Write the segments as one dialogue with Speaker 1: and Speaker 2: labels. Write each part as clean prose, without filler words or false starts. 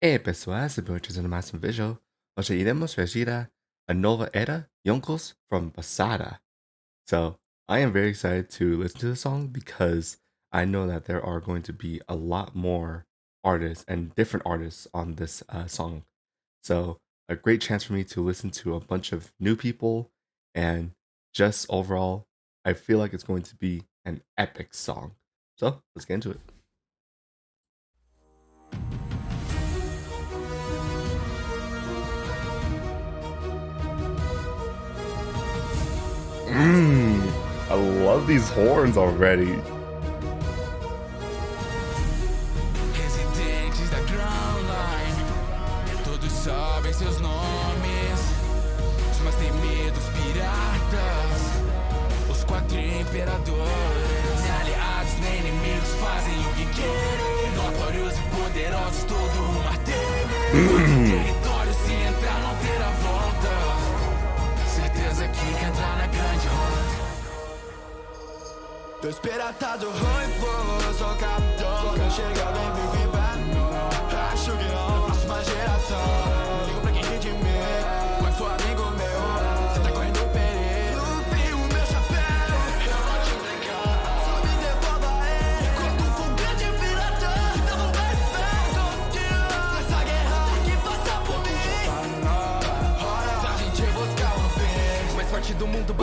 Speaker 1: Ei pessoal, bem trazendo mais um vídeo. Hoje iremos reagir a nova era Yonkous from Basara. So I am very excited to listen to the song because I know that there are going to be a lot more artists and different artists on this song. So a great chance for me to listen to a bunch of new people, and just overall, I feel like it's going to be an epic song. So let's get into it. I love these horns already.
Speaker 2: Residentes da Grand Line, todos sabem seus nomes. Os mais temidos piratas, os quatro imperadores. Nem aliados nem inimigos fazem o que querem. Notórios e poderosos, todo o martelo. Território, se entrar não terá volta. Certeza que quer entrar na grande roda. Tô esperatado, ruim, sou capitão. Quando chegar vem me vibrar. Acho que não, próxima geração. Não ligo pra quem ri de mim, mas sou amigo meu. Cê tá correndo perigo. No frio, meu chapéu, eu vou te entregar. Só me devolva aí, enquanto for um grande pirata. Então não vai contigo nessa guerra que passa por mim. Hora da gente buscar o fim mais forte do mundo.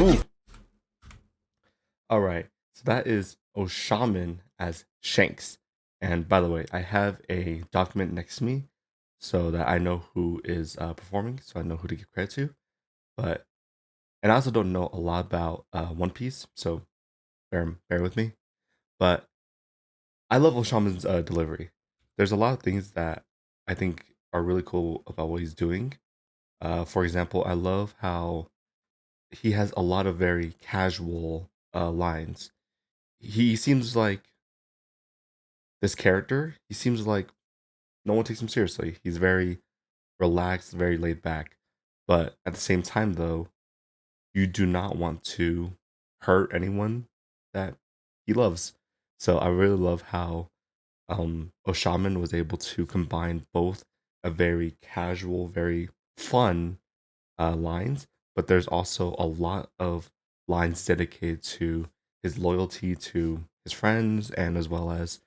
Speaker 1: Alright, so that is Oshaman as Shanks. And by the way, I have a document next to me so that I know who is performing, so I know who to give credit to. And I also don't know a lot about One Piece, so bear with me. But I love Oshaman's delivery. There's a lot of things that I think are really cool about what he's doing. For example, I love how he has a lot of very casual lines. He seems like this character, he seems like no one takes him seriously. He's very relaxed, very laid back. But at the same time, though, you do not want to hurt anyone that he loves. So I really love how Oshaman was able to combine both a very casual, very fun lines, but there's also a lot of lines dedicated to his loyalty to his friends, and as well as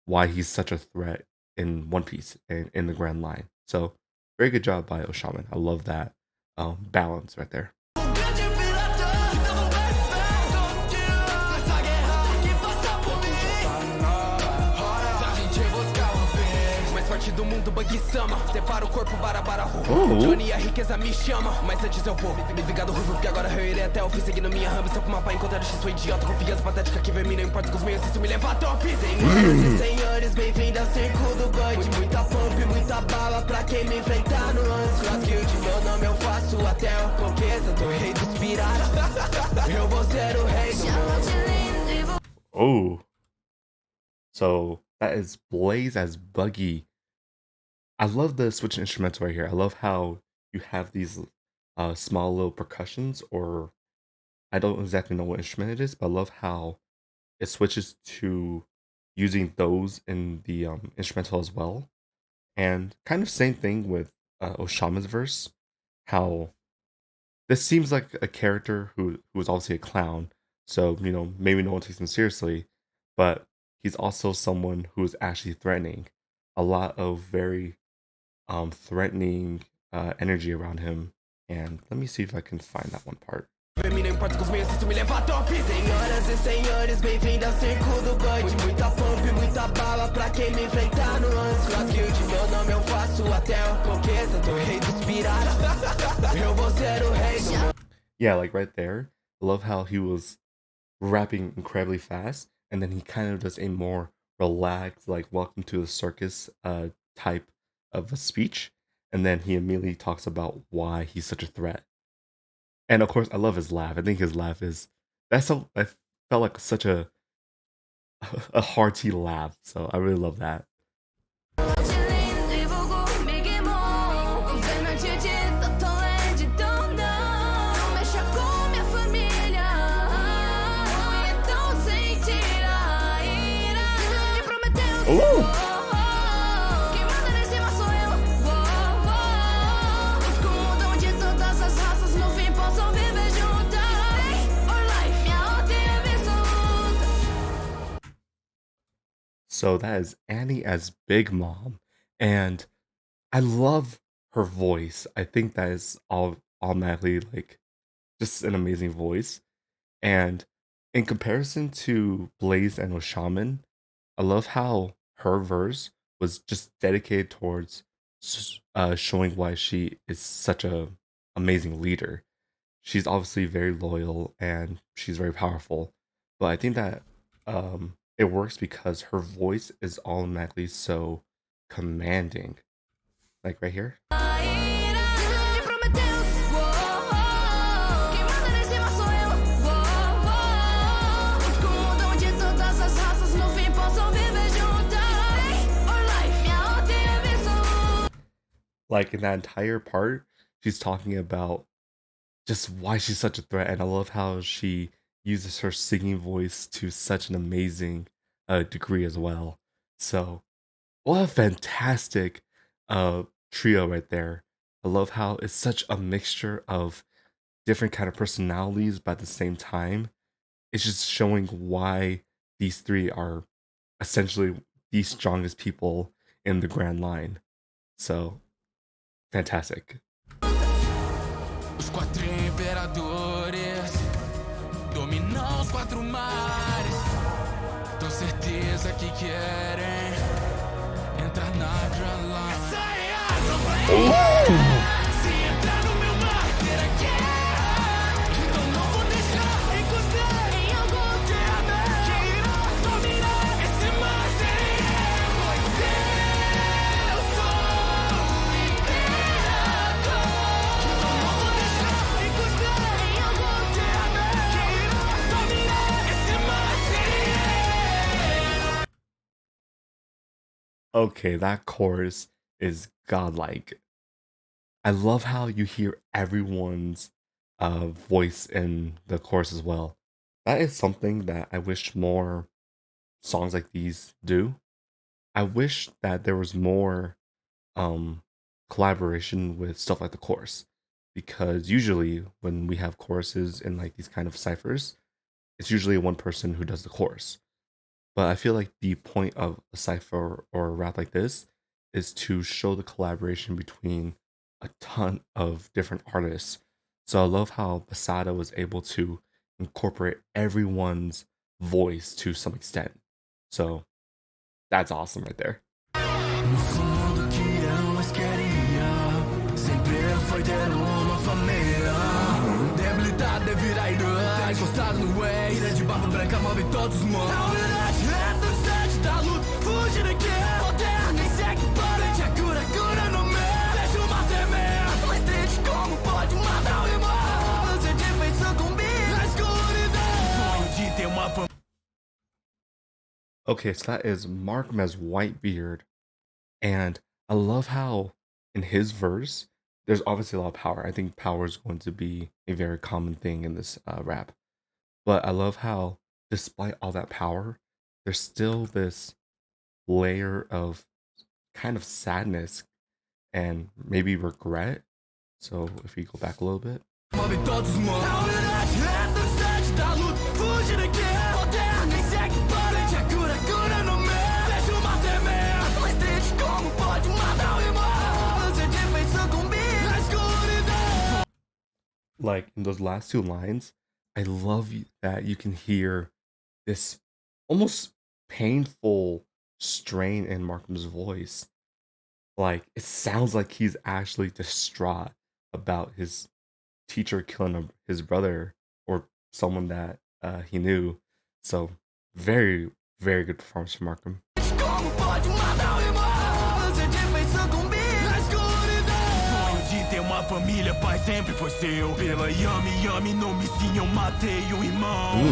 Speaker 1: why he's such a threat in One Piece and in the Grand Line. So very good job by Oshaman. I love that balance right there. Do mundo bug sama, separa o corpo para Johnny, a riqueza me chama, mas antes eu vou me vingar do ruivo, porque agora eu irei até o fim, seguindo minha rama, estou com uma pá encontrar o X, sou idiota, confiança patética que vem me, não importa com os meios, isso me leva a top. Senhoras e senhores, bem-vindo ao circo do bug, muita pump, muita bala pra quem me enfrentar no lance, Crossfield, meu nome eu faço até o conquista, do rei dos piratas, eu vou ser o rei do mundo. Oh, so that is Blaze as Buggy. I love the switch instrumental right here. I love how you have these small little percussions, or I don't exactly know what instrument it is, but I love how it switches to using those in the instrumental as well. And kind of same thing with Oshaman's verse, how this seems like a character who was obviously a clown, so maybe no one takes him seriously, but he's also someone who is actually threatening. A lot of very threatening energy around him. And let me see if I can find that one part.
Speaker 2: Senhoras e senhores, bem-vindo ao circo do bug, muita pump, muita bala pra quem me enfrentar no lance, Crossfield, meu nome eu faço até o conquista, do rei dos piratas, eu vou ser o rei do mundo.
Speaker 1: Yeah, like right there, I love how he was rapping incredibly fast, and then he kind of does a more relaxed, like welcome to the circus type of a speech, and then he immediately talks about why he's such a threat. And of course, I love his laugh. I think his laugh is I felt like such a hearty laugh. So I really love that. Ooh. So that is Annie as Big Mom, and I love her voice. I think that is all automatically like just an amazing voice. And in comparison to Blaze and Oshaman, I love how her verse was just dedicated towards showing why she is such a amazing leader. She's obviously very loyal and she's very powerful, but I think that it works because her voice is automatically so commanding. Like right here. Like in that entire part, she's talking about just why she's such a threat, and I love how she uses her singing voice to such an amazing degree as well. So, what a fantastic uh, trio right there. I love how it's such a mixture of different kind of personalities, but at the same time, it's just showing why these three are essentially the strongest people in the Grand Line. So, fantastic.
Speaker 2: Os quatro imperadores dominam os quatro mares. Tô certeza que querem entrar na Grand Line. Essa é a Assembleia! Se entrar no meu mar, terá guerra. Então não vou deixar encostar em algo que é meu. Que irá dominar esse mar sem eu. Pois eu sou o imperador. Então não vou deixar encostar em algo que é meu. Que irá dominar esse mar sem eu.
Speaker 1: Okay, that chorus is godlike. I love how you hear everyone's voice in the chorus as well. That is something that I wish more songs like these do. I wish that there was more um, collaboration with stuff like the chorus, because usually when we have choruses in like these kind of ciphers, it's usually one person who does the chorus. But I feel like the point of a cipher or a rap like this is to show the collaboration between a ton of different artists. So I love how Basada was able to incorporate everyone's voice to some extent. So that's awesome right there.
Speaker 2: No fundo que eu mais queria sempre foi ter uma família. Debilidade devido à idade. Tá encostado no way. Ilha de barba branca move todos os monstros. A unidade é do instante da luta. Fugir daqui. Poder nem segue parede. A cura no meio. Deixa o mar tremer. Mas triste como pode matar o irmão. Não sei de vez sucumbir na escuridão. Sonho de ter uma família.
Speaker 1: Okay, so that is Markham as Whitebeard. And I love how in his verse, there's obviously a lot of power. I think power is going to be a very common thing in this rap. But I love how, despite all that power, there's still this layer of kind of sadness and maybe regret. So if we go back a little bit.
Speaker 2: Move todos os monstros. A unidade é do instante da luta. Fugir daqui. Poder nem segue parede. A cura no meio. Deixa o mar tremer. Mas triste como pode matar o irmão. Não sei de vez sucumbir na escuridão.
Speaker 1: Like in those last two lines, I love that you can hear this almost painful strain in Markham's voice. Like it sounds like he's actually distraught about his teacher killing his brother or someone that he knew. So very, very good performance from Markham.
Speaker 2: Como pode matar o irmão? Não sei de vez sucumbir na escuridão. Sonho de ter uma família, pai sempre foi seu. Pela Yami, nome sim, eu matei o irmão.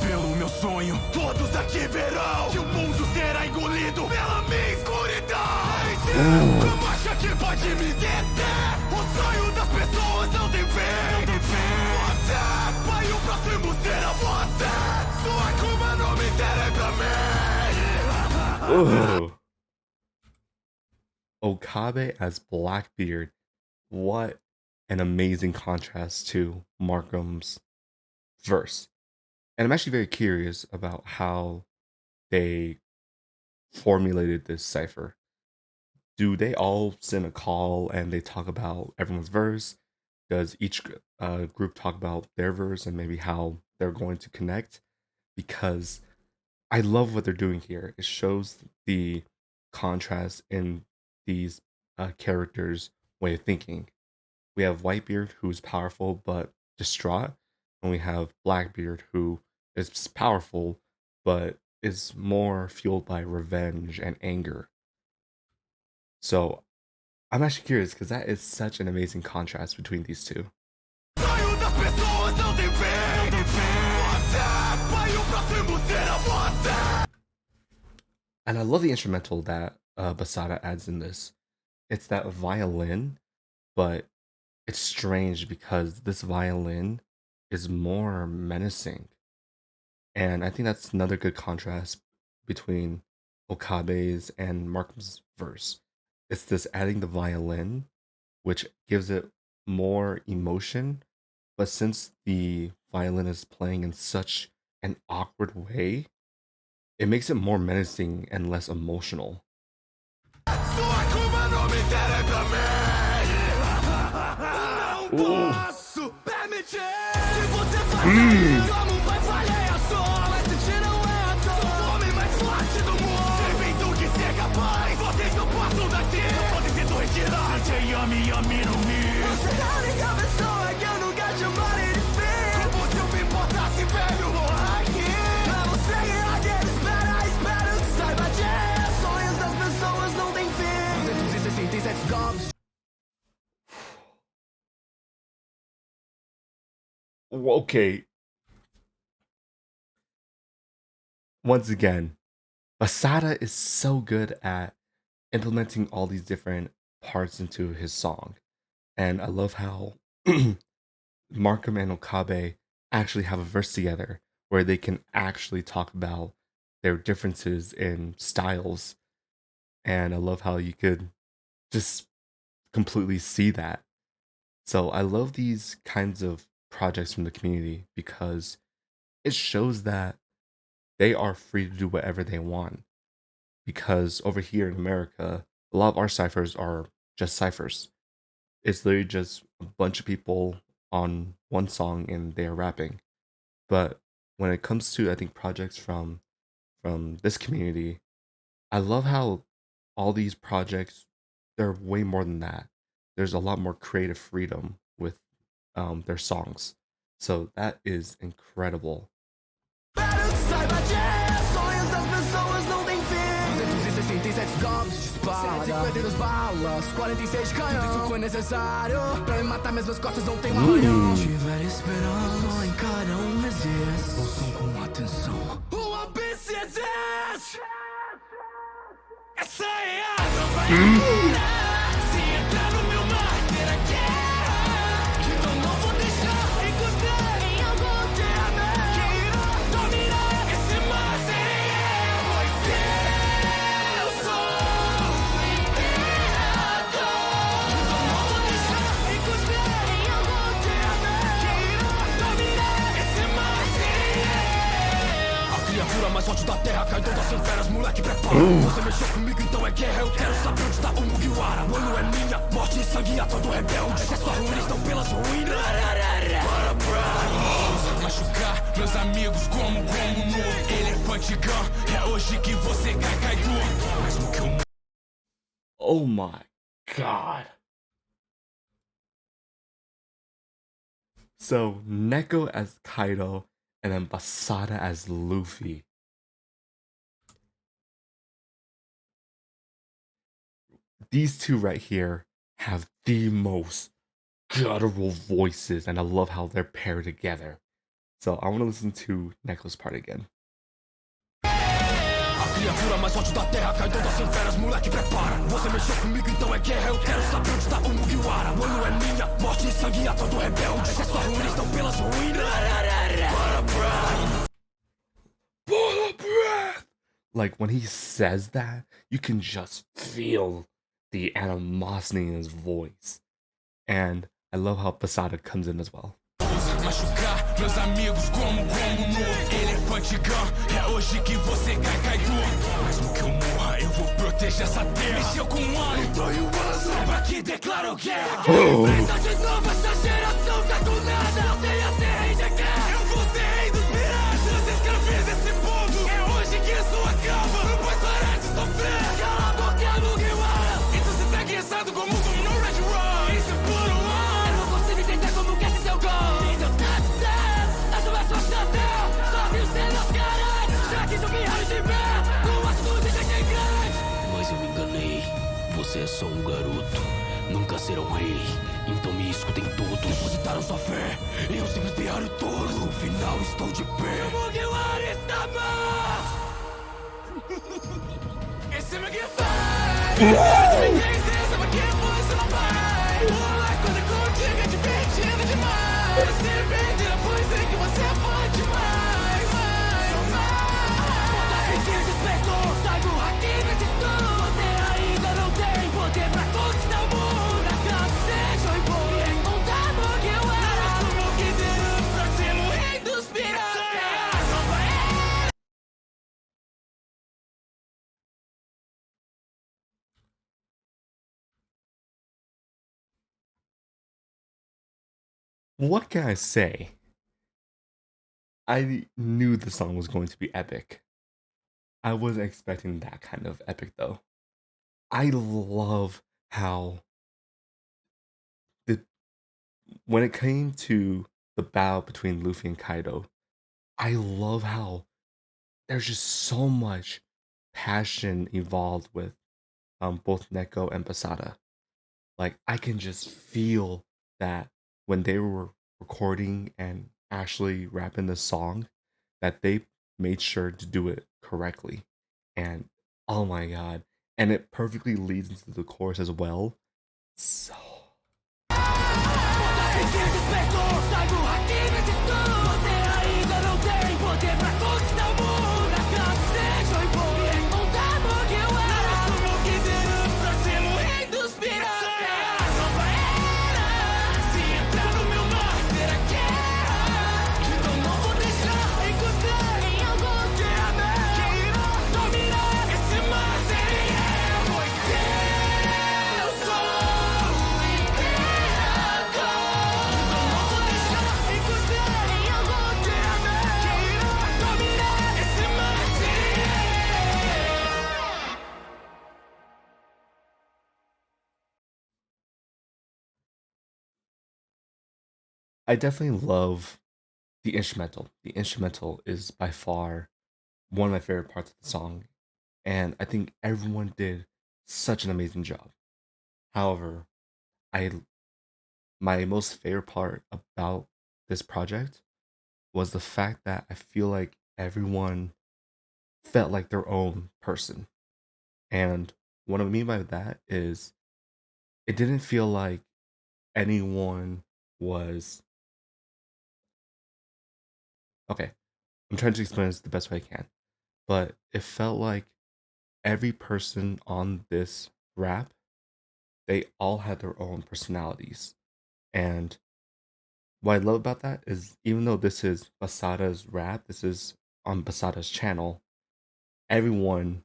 Speaker 2: Pelo meu sonho, todos aqui verão que o mundo será engolido pela minha escuridão. Como acha que pode me deter? O sonho das pessoas não tem fim. Você, pai, o próximo será você. Sua culpa não me interessa pra mim.
Speaker 1: Ooh. Okabe as Blackbeard. What an amazing contrast to Markham's verse. And I'm actually very curious about how they formulated this cipher? Do they all send a call and they talk about everyone's verse? Does each group talk about their verse and maybe how they're going to connect? Because I love what they're doing here. It shows the contrast in these characters' way of thinking. We have Whitebeard, who's powerful but distraught, and we have Blackbeard, who is powerful but is more fueled by revenge and anger. So I'm actually curious because that is such an amazing contrast between these two.
Speaker 2: Sonho das pessoas não tem fim. Você vai o próximo será você.
Speaker 1: And I love the instrumental that Basara adds in this. It's that violin, but it's strange because this violin is more menacing. And I think that's another good contrast between Okabe's and Markham's verse. It's this adding the violin, which gives it more emotion. But since the violin is playing in such an awkward way, it makes it more menacing and less emotional.
Speaker 2: Sua culpa não me interessa bem. Não posso permitir que você faça como um pai falha só. Mas se tira o sou o homem mais forte do mundo. Sei bem do que ser capaz. Vocês não passam daqui. Não podem ser dois tirados. DJ Yami Yami no me. Você é a única pessoa que eu nunca chamarei de filho. Como se eu me importasse, velho, vou aqui. Pra você ganhar dinheiro, espero que saiba disso. Sonhos das pessoas não têm fim. 267 gobs.
Speaker 1: Okay. Once again, Basara is so good at implementing all these different parts into his song. And I love how Markham and Okabe actually have a verse together where they can actually talk about their differences in styles. And I love how you could just completely see that. So I love these kinds of projects from the community because it shows that they are free to do whatever they want. Because over here in America, a lot of our ciphers are just ciphers. It's literally just a bunch of people on one song and they are rapping. But when it comes to, I think, projects from this community, I love how all these projects, they're way more than that. There's a lot more creative freedom with their songs. So that is incredible.
Speaker 2: Espero que saiba disso. Sonhos das pessoas não têm fim. 267 golpes de espada. 152 balas, 46 de canhão. Isso foi necessário pra me matar, mesmo as costas não tem arranhão. Se tiver esperança, só em cada existe. Ouçam com atenção. O abyss existe. Essa é a campanha. Se entrar no meu mar, terá guerra. Então não vou deixar encostar em algum tema que irá dominar esse mar. Serei eu, pois eu sou o imperador. Então não vou deixar encostar em algum tema que irá dominar esse mar. Serei eu. A criatura mais forte da terra cai todas sem feras, moleque, prepara. Você mexeu comigo, então é guerra. Eu quero saber onde tá o Mugiwara. O ano é minha, morte e sangue a todo rebelde. Se é só ruim, estão pelas ruínas. Para machucar meus amigos como no Elefante Gun. É hoje que você cai duro. Mesmo que eu
Speaker 1: Oh my god. So Neko as Kaido and then Basara as Luffy. These two right here have the most guttural voices, and I love how they're paired together. So I want to listen to Neko's part again.
Speaker 2: A criatura mais forte da terra cai todas sem feras, moleque, prepara. Você mexeu comigo, então é guerra. Eu quero saber onde tá o Mugiwara. O ano é minha, morte e sangue a todo rebelde. Se é só ruim, estão pelas ruínas.
Speaker 1: Para breath! Like when he says that, you can just feel the animosity in his voice. And I love how Basada comes in as well.
Speaker 2: machucar meus amigos como no elefante gun. É hoje que você cai duro. Mesmo que eu morra, eu vou proteger essa terra. Mexeu com o ano, então eu amo. Saiba que declaro guerra. Enfrenta de novo essa geração tá do nada. Não tenha ser rei de guerra. Eu vou ser rei dos piratas. Escraviz esse povo. É hoje que isso acaba. Não pode parar de sofrer. Cala a boca, Mugiwara. Então você tá cansado como no Red Run. Isso é puro ar. Eu não consigo entender como quer ser seu gol. Então tá certo. As suas forças da terra. Sozinho sem os caras. Já que sou guerreiro de pé. Com assunto de gente grande.
Speaker 3: Mas eu me enganei. Você é só um garoto. Nunca será um rei. Então me escutem todos. Depositaram sua fé em um simples piário tolo. No final estou de pé.
Speaker 2: O Mugiwara está morto. Esse é meu guia faz. Sabe que você não vai. Pular quando é contigo é divertido demais. Você perde depois é que você pode demais.
Speaker 3: Foda requer despertou. Sai do haki nesse tom. Você ainda não tem poder pra conquistar o mundo. Acaso seja o bom. E encontrar Mugiwara.
Speaker 2: Nosso Mugideiro pra ser o rei dos piratas.
Speaker 1: What can I say? I knew the song was going to be epic. I wasn't expecting that kind of epic though. I love how the when it came to the battle between Luffy and Kaido, I love how there's just so much passion involved with both Neko and Basara. Like I can just feel that when they were recording and actually rapping the song, that they made sure to do it correctly. And oh my god. And it perfectly leads into the chorus as well. So
Speaker 3: Foda requer despertou. Sai do haki nesse tom. Você ainda não tem poder pra conquistar o mundo. Acaso seja o bom. E encontrar Mugiwara.
Speaker 2: Nosso Mugideiro pra ser o rei dos piratas. Nova era. Se entrar no meu mar, terá guerra. Então não vou deixar encostar em algo que amar. Quem irá dominar esse mar seria eu. Pois eu sou o imperador. Então não vou deixar encostar em algo que amar. Quem irá dominar esse mar seria eu.
Speaker 1: I definitely love the instrumental. The instrumental is by far one of my favorite parts of the song, and I think everyone did such an amazing job. However, I my most favorite part about this project was the fact that I feel like everyone felt like their own person. And what I mean by that is it didn't feel like anyone was okay. I'm trying to explain this the best way I can, but it felt like every person on this rap, they all had their own personalities. And what I love about that is even though this is Basada's rap, this is on Basada's channel, everyone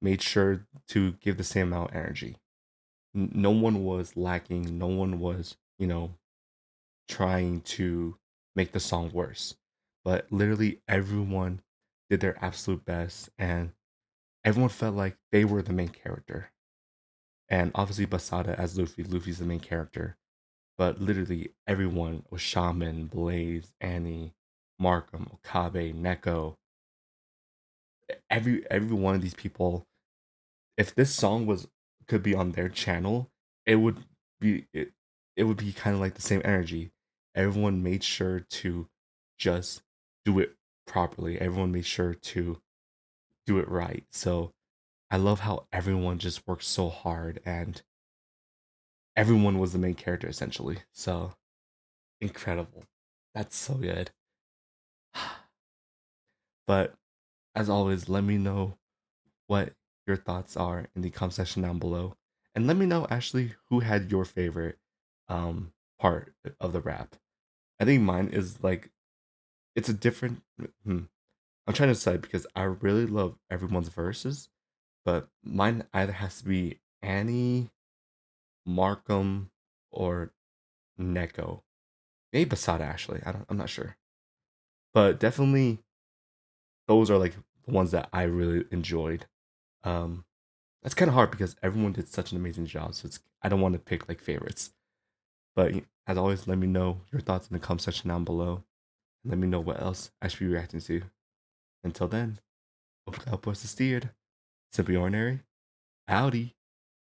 Speaker 1: made sure to give the same amount of energy. No one was lacking, no one was, trying to make the song worse. But literally everyone did their absolute best and everyone felt like they were the main character. And obviously Basada as Luffy, Luffy's the main character. But literally everyone was Shaman, Blaze, Annie, Markham, Okabe, Neko. Every one of these people, if this song could be on their channel, it would it would be kind of like the same energy. Everyone made sure to just do it properly. Everyone made sure to do it right. So I love how everyone just worked so hard and everyone was the main character essentially. So incredible. That's so good. But as always, let me know what your thoughts are in the comment section down below. And let me know actually who had your favorite part of the rap. I think mine is like it's a different. Hmm, I'm trying to decide because I really love everyone's verses, but mine either has to be Annie, Markham, or Neko. Maybe Basada actually. I'm not sure, but definitely those are like the ones that I really enjoyed. Um, that's kind of hard because everyone did such an amazing job. So it's I don't want to pick like favorites. But as always, let me know your thoughts in the comment section down below. And let me know what else I should be reacting to. Until then, hope us steered. Simply ordinary. Howdy.